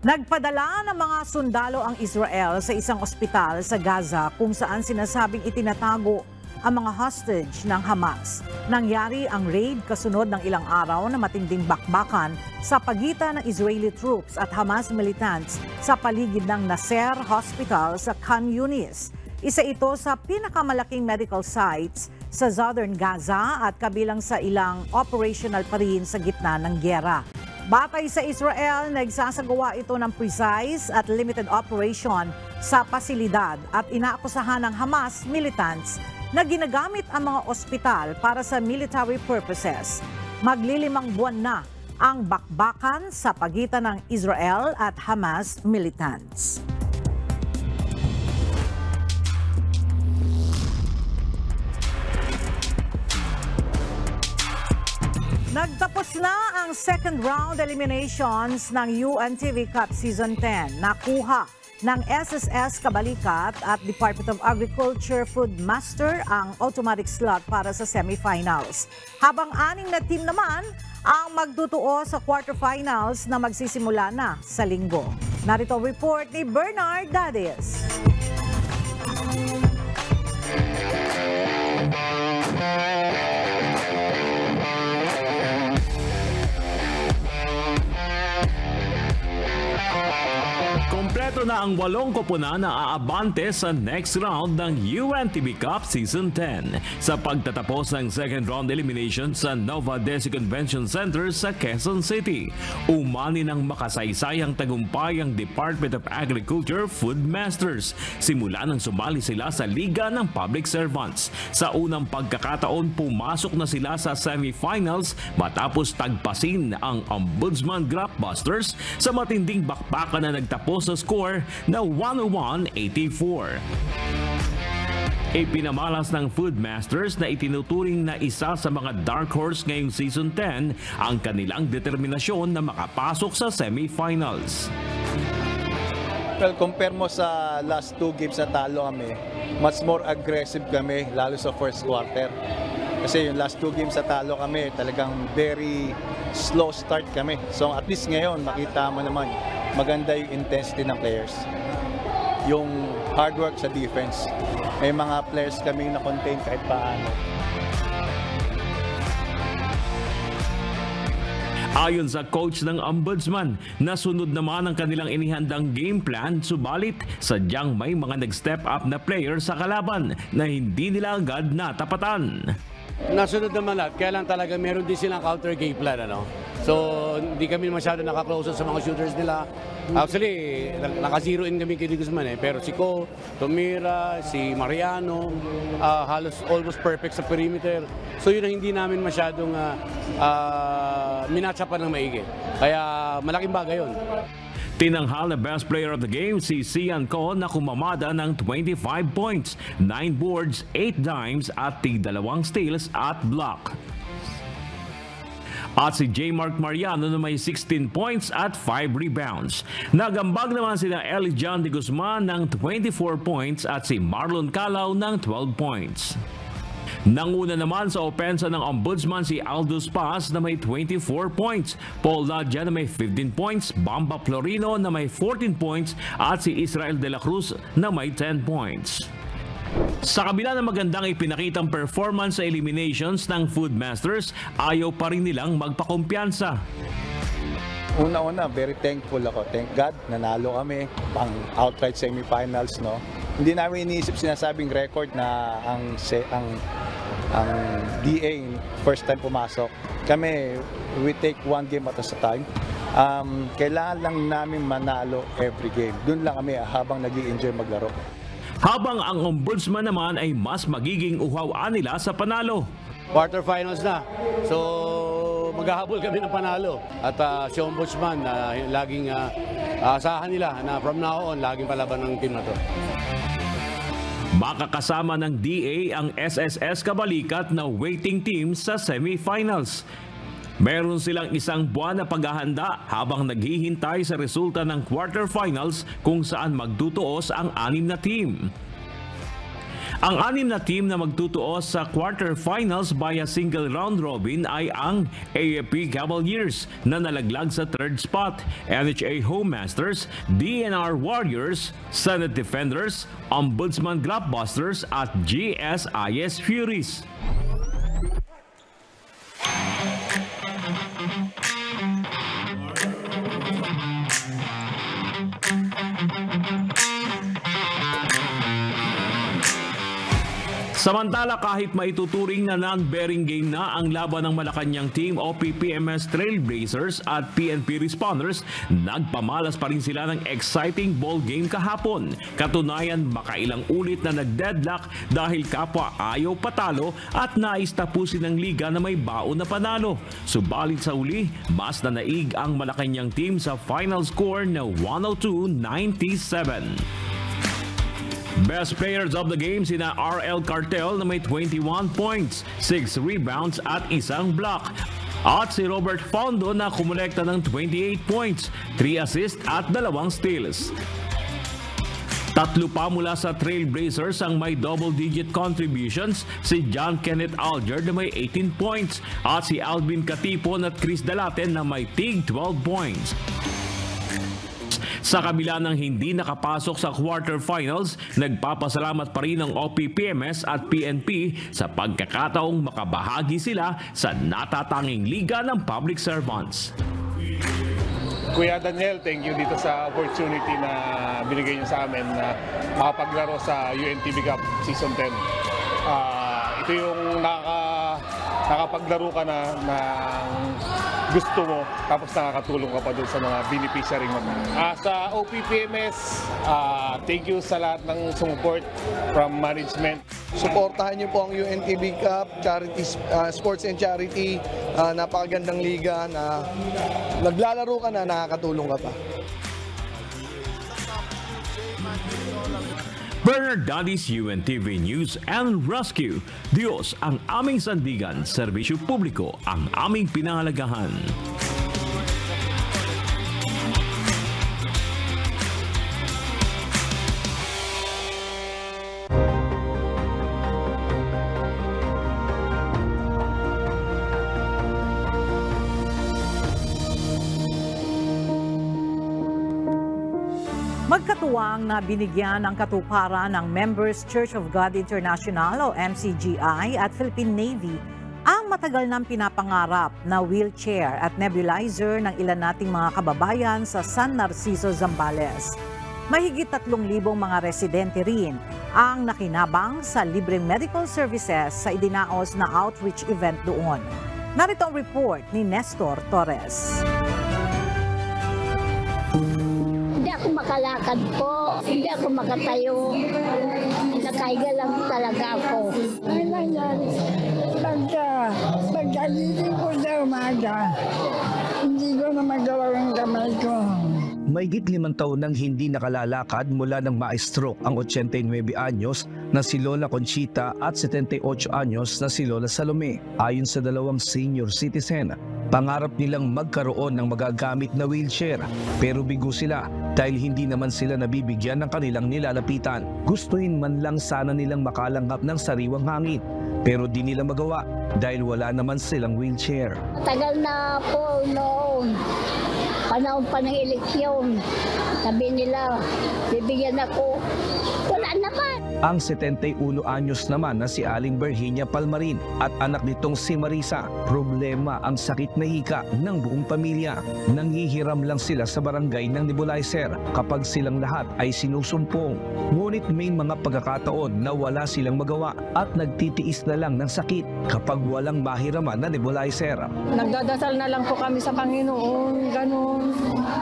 Nagpadala ng mga sundalo ang Israel sa isang ospital sa Gaza kung saan sinasabing itinatago ang mga hostage ng Hamas. Nangyari ang raid kasunod ng ilang araw na matinding bakbakan sa pagitan ng Israeli troops at Hamas militants sa paligid ng Nasser Hospital sa Khan Yunis. Isa ito sa pinakamalaking medical sites sa southern Gaza at kabilang sa ilang operational pa rin sa gitna ng gyera. Batay sa Israel, nagsasagawa ito ng precise at limited operation sa pasilidad at inaakusahan ng Hamas militants na ginagamit ang mga ospital para sa military purposes. Maglilimang buwan na ang bakbakan sa pagitan ng Israel at Hamas militants. Nagtapos na ang second round eliminations ng UNTV Cup Season 10. Nakuha ng SSS Kabalikat at Department of Agriculture Food Master ang automatic slot para sa semifinals. Habang 6 na team naman ang magtutuo sa quarterfinals na magsisimula na sa Linggo. Narito ang report ni Bernard Dades. Kompleto na ang 8 koponan na aabante sa next round ng UNTV Cup Season 10 sa pagtatapos ng second round elimination sa Nova Desi Convention Center sa Quezon City. Umani ng makasaysayang tagumpay ang Department of Agriculture Food Masters. Simula nang sumali sila sa Liga ng Public Servants. Sa unang pagkakataon, pumasok na sila sa semifinals matapos tagpasin ang Ombudsman Grapbusters sa matinding bakbakan na nagtapos sa score na 101-84. Ipinamalas ng Food Masters na itinuturing na isa sa mga dark horse ngayong Season 10 ang kanilang determinasyon na makapasok sa semifinals. Well, compare mo sa last 2 games na talo kami, much more aggressive kami, lalo sa first quarter. Kasi yung last 2 games na talo kami, talagang very slow start kami. So at least ngayon, makita mo naman, maganda yung intensity ng players. Yung hard work sa defense. May mga players kami na contain kahit paano. Ayon sa coach ng Ombudsman, nasunod naman ang kanilang inihandang game plan, subalit sadyang may mga nag-step up na player sa kalaban na hindi nila agad natapatan. Nasunod naman lahat, kaya lang talaga meron din silang counter game plan, ano? So, hindi kami masyado nakaklose sa mga shooters nila. Actually, naka-zero in kami kay Guzman pero si Ko, Tomira, si Mariano, halos almost perfect sa perimeter. So, yun ang hindi namin masyadong minatsapan ng maigi. Kaya malaking bagay yun. Tinanghal na best player of the game si Sian Ko na kumamada ng 25 points, 9 boards, 8 dimes at 2 steals at block. At si J. Mark Mariano na may 16 points at 5 rebounds. Nagambag naman sina Eli John de Guzman ng 24 points at si Marlon Calao ng 12 points. Nanguna naman sa opensa ng Ombudsman si Aldous Paz na may 24 points, Paul Ladja na may 15 points, Bamba Florino na may 14 points at si Israel de la Cruz na may 10 points. Sa kabila ng magandang ipinakitang performance sa eliminations ng Food Masters, ayaw pa rin nilang magpakumpiyansa. Una-una, very thankful ako. Thank God, nanalo kami pang outright semifinals, no. Hindi namin iniisip sinasabing record na ang DA first time pumasok. Kami, we take one game at a time. Kailangan lang namin manalo every game. Doon lang kami habang nag-i-enjoy maglaro. Habang ang Ombudsman naman ay mas magiging uhawan nila sa panalo. Quarterfinals na. So, maghahabol kami ng panalo. At si Ombudsman, laging asahan nila na from now on, laging palaban ng team na to. Makakasama ng DA ang SSS Kabalikat na waiting team sa semifinals. Meron silang isang buwan na paghahanda habang naghihintay sa resulta ng quarterfinals kung saan magtutuos ang 6 na team. Ang 6 na team na magtutuos sa quarterfinals via single round robin ay ang AFP Cavaliers na nalaglag sa 3rd spot, NHA Homemasters, DNR Warriors, Senate Defenders, Ombudsman Glapbusters at GSIS Furies. Samantala, kahit maituturing na non-bearing game na ang laban ng Malacanang team OPPMS Trailblazers at PNP Responders, nagpamalas pa rin sila ng exciting ball game kahapon. Katunayan, makailang ulit na nag-deadlock dahil kapwa ayaw patalo at nais tapusin ng liga na may baon na panalo. Subalit sa uli, mas nanaig ang Malacanang team sa final score na 102-97. Best players of the game sina RL Cartel na may 21 points, 6 rebounds at 1 block. At si Robert Fondo na kumulekta ng 28 points, 3 assists at 2 steals. Tatlo pa mula sa Trailblazers ang may double-digit contributions, si John Kenneth Alger na may 18 points at si Alvin Katipon at Chris Dalaten na may tig 12 points. Sa kabila ng hindi nakapasok sa quarterfinals, nagpapasalamat pa rin ang OPPMS at PNP sa pagkakataong makabahagi sila sa natatanging liga ng public servants. Kuya Daniel, thank you dito sa opportunity na binigay niyo sa amin na makapaglaro sa UNTV Cup Season 10. Ito yung nakapaglaro ka na gusto mo, tapos nakakatulong ka pa doon sa mga beneficiary mo. Sa OPPMS, thank you sa lahat ng support from management. Suportahan niyo po ang UNTV Cup, Sports and Charity, napakagandang liga na naglalaro ka na, nakakatulong ka pa. Bernard Dadis, UNTV News and Rescue. Diyos ang aming sandigan, serbisyo publiko ang aming pinahalagahan. Magkatuwang na binigyan ng katuparan ng Members Church of God International o MCGI at Philippine Navy ang matagal nang pinapangarap na wheelchair at nebulizer ng ilan nating mga kababayan sa San Narciso, Zambales. Mahigit 3,000 mga residente rin ang nakinabang sa libreng medical services sa idinaos na outreach event doon. Narito ang report ni Nestor Torres. Hindi ako makalakad po, hindi ako makatayo, nakaiga lang talaga ako. Ay nangyari, pagkagising ko sa umaga, hindi ko na magalaw ang kamay ko. Mahigit 5 taon nang hindi nakalalakad mula nang ma-stroke ang 89 anyos na si Lola Conchita at 78 anyos na si Lola Salome. Ayon sa 2 senior citizen, Pangarap nilang magkaroon ng magagamit na wheelchair, pero bigo sila dahil hindi naman sila nabibigyan ng kanilang nilalapitan. Gustuhin man lang sana nilang makalanghap ng sariwang hangin, pero di nila magawa dahil wala naman silang wheelchair. Tagal na po noon, panahon pa ng eleksyon, sabi nila, bibigyan ako. Wala naman. Ang 71 anyos naman na si Aling Virginia Palmarin at anak nitong si Marisa, problema ang sakit na hika ng buong pamilya. Nanghihiram lang sila sa barangay ng nebulizer kapag silang lahat ay sinusumpong. Ngunit may mga pagkakataon na wala silang magawa at nagtitiis na lang ng sakit kapag walang mahiraman na nebulizer. Nagdadasal na lang po kami sa Panginoon, ganun,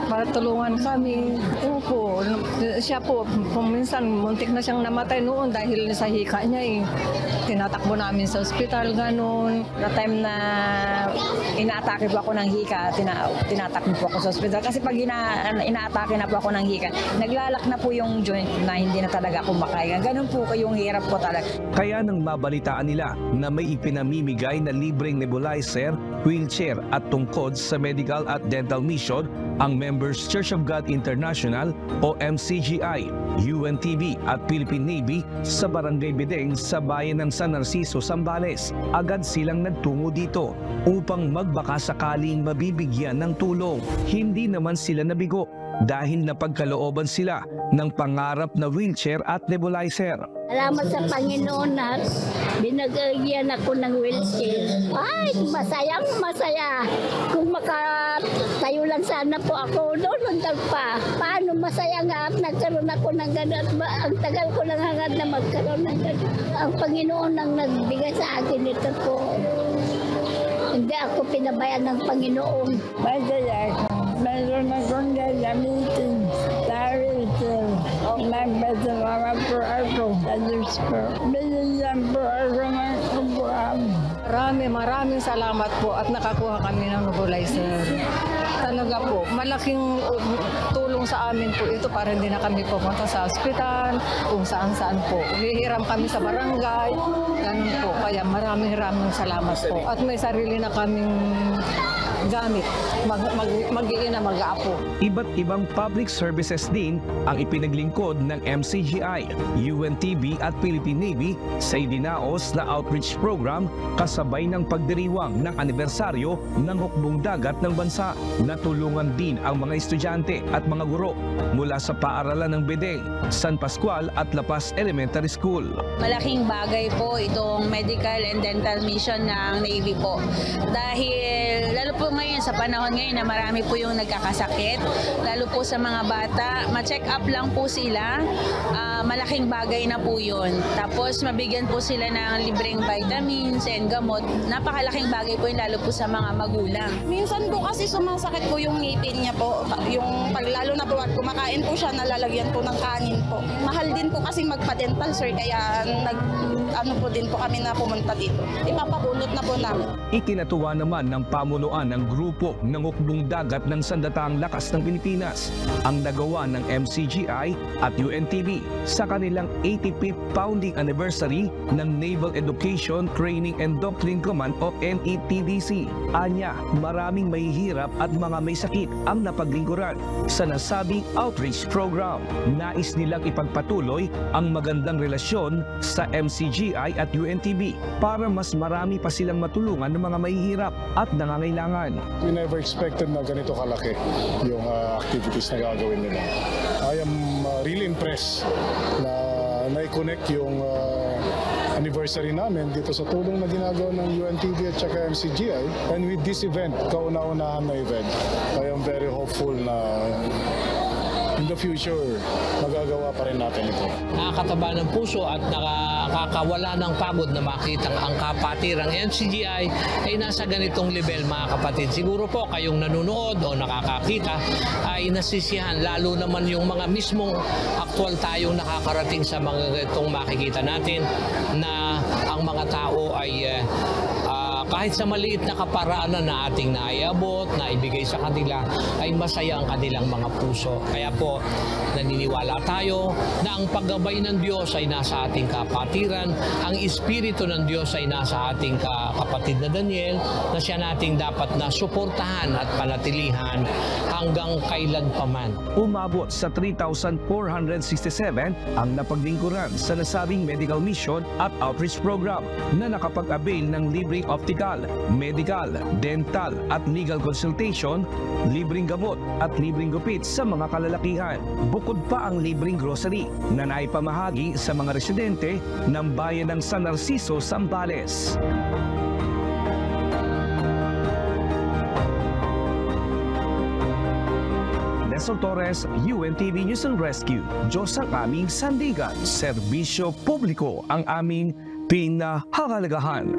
para tulungan kami. Opo, siya po, minsan muntik na siyang namatay noon dahil sa hika niya eh. Tinatakbo namin sa ospital, ganun. Na time na inaatake po ako ng hika, tinatakbo po ako sa ospital. Kasi pag inaatake na po ako ng hika, naglalak na po yung joint na hindi na talaga ako makaya. Ganun po yung hirap ko talaga. Kaya nang mabalitaan nila na may ipinamimigay na libreng nebulizer, wheelchair at tungkod sa medical at dental mission, ang Members Church of God International o MCGI, UNTV at Philippine Navy sa Barangay Bideng sa bayan ng San Narciso, Zambales. Agad silang nagtungo dito upang magbaka sakaling mabibigyan ng tulong. Hindi naman sila nabigo dahil napagkalooban sila ng pangarap na wheelchair at nebulizer. Salamat sa Panginoon na binagyan ako ng wheelchair. Ay, masayang masaya. Kung makatayo lang sana po ako noon pa. Paano masaya nga at nagkaroon ako ng gano'n. Ang tagal ko lang hangad na magkaroon ng gano'n. Ang Panginoon ang nagbigay sa akin ito po. Hindi ako pinabayaan ng Panginoon. Masaya ako. Meron akong gagamitin sa wheelchair. Nagpasalamat po ako sa Diyos po. Binigyan po ako ng upuan. Maraming salamat po at nakakuha kami ng nebulizer. Talaga po, malaking tulong sa amin po ito para hindi na kami pumunta sa ospital, kung saan-saan po. Hihiram kami sa barangay, ganun po. Kaya maraming salamat po. At may sarili na kaming gamit, mag-iina, mag-aapo. Iba't ibang public services din ang ipinaglingkod ng MCGI, UNTV at Philippine Navy sa idinaos na outreach program kasabay ng pagdiriwang ng anibersaryo ng hukbong dagat ng bansa. Natulungan din ang mga estudyante at mga guro mula sa paaralan ng Bideng, San Pascual at La Paz Elementary School. Malaking bagay po itong medical and dental mission ng Navy po. Dahil lalo po ngayon sa panahon ngayon na marami po yung nagkakasakit, lalo po sa mga bata, ma-check up lang po sila, malaking bagay na po yun. Tapos mabigyan po sila ng libreng vitamins and gamot, napakalaking bagay po yun lalo po sa mga magulang. Minsan po kasi sumasakit po yung ngipin niya po, yung lalo na po at kumakain po siya, nalalagyan po ng kanin po. Mahal din po kasi magpa-dental sir, kaya po din po kami na pumunta dito. Ipapabunot na po namin. Ikinatuwa naman ng pamunuan ng grupo ng hukbong dagat ng Sandatahang Lakas ng Pilipinas ang nagawa ng MCGI at UNTV sa kanilang 85th founding anniversary ng Naval Education, Training and Doctrine Command o NETDC. Anya, maraming mahihirap at mga may sakit ang napaglingkuran sa nasabing outreach program. Nais nilang ipagpatuloy ang magandang relasyon sa MCGI at UNTV para mas marami pa silang matulungan ng mga mahihirap at nangangailangan. We never expected na ganito kalaki yung activities na gagawin nila. I am really impressed na na-connect yung anniversary namin dito sa tulong na ginagawa ng UNTV at saka MCGI. And with this event, kauna-unahan na event, I am very hopeful na in the future, magagawa pa rin natin ito. Nakakataba ng puso at nakakawala ng pagod na makita ang kapatirang MCGI ay nasa ganitong level, mga kapatid. Siguro po kayong nanonood o nakakakita ay nasisiyahan, lalo naman yung mga mismong aktual tayong nakakarating sa mga itong makikita natin na ang mga tao ay kahit sa maliit na kaparaanan na ating naiabot, na ibigay sa kanila, ay masaya ang kanilang mga puso. Kaya po, naniniwala tayo na ang paggabay ng Diyos ay nasa ating kapatiran, ang Espiritu ng Diyos ay nasa ating kapatid na Daniel, na siya nating dapat na suportahan at panatilihan hanggang kailan pa man. Umabot sa 3,467 ang napaglingkuran sa nasabing medical mission at outreach program na nakapag-avail ng libreng optical, medical, dental at legal consultation, libreng gamot at libreng gupit sa mga kalalakihan. Bukod pa ang libreng grocery na naipamahagi sa mga residente ng bayan ng San Narciso, Zambales. Nestor Torres, UNTV News and Rescue. Diyos ang aming sandigan. Serbisyo publiko ang aming pinahahalagahan.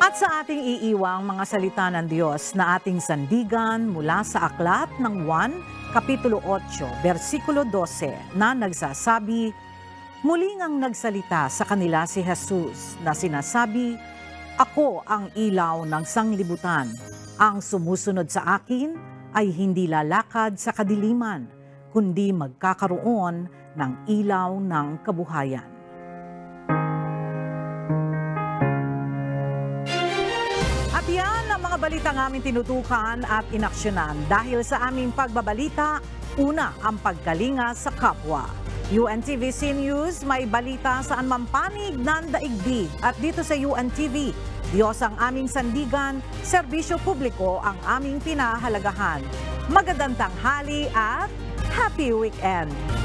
At sa ating iiwang mga salita ng Diyos na ating sandigan mula sa aklat ng Juan, Kapitulo 8, versikulo 12 na nagsasabi, muling ang nagsalita sa kanila si Jesus na sinasabi, ako ang ilaw ng sanglibutan. Ang sumusunod sa akin ay hindi lalakad sa kadiliman, kundi magkakaroon ng ilaw ng kabuhayan. At yan ang mga balitang aming tinutukan at inaksyonan dahil sa aming pagbabalita, una ang pagkalinga sa kapwa. UNTV News may balita saan mampanig ng daigdig at dito sa UNTV, Diyos ang aming sandigan, serbisyo publiko ang aming pinahalagahan. Magandang tanghali at happy weekend!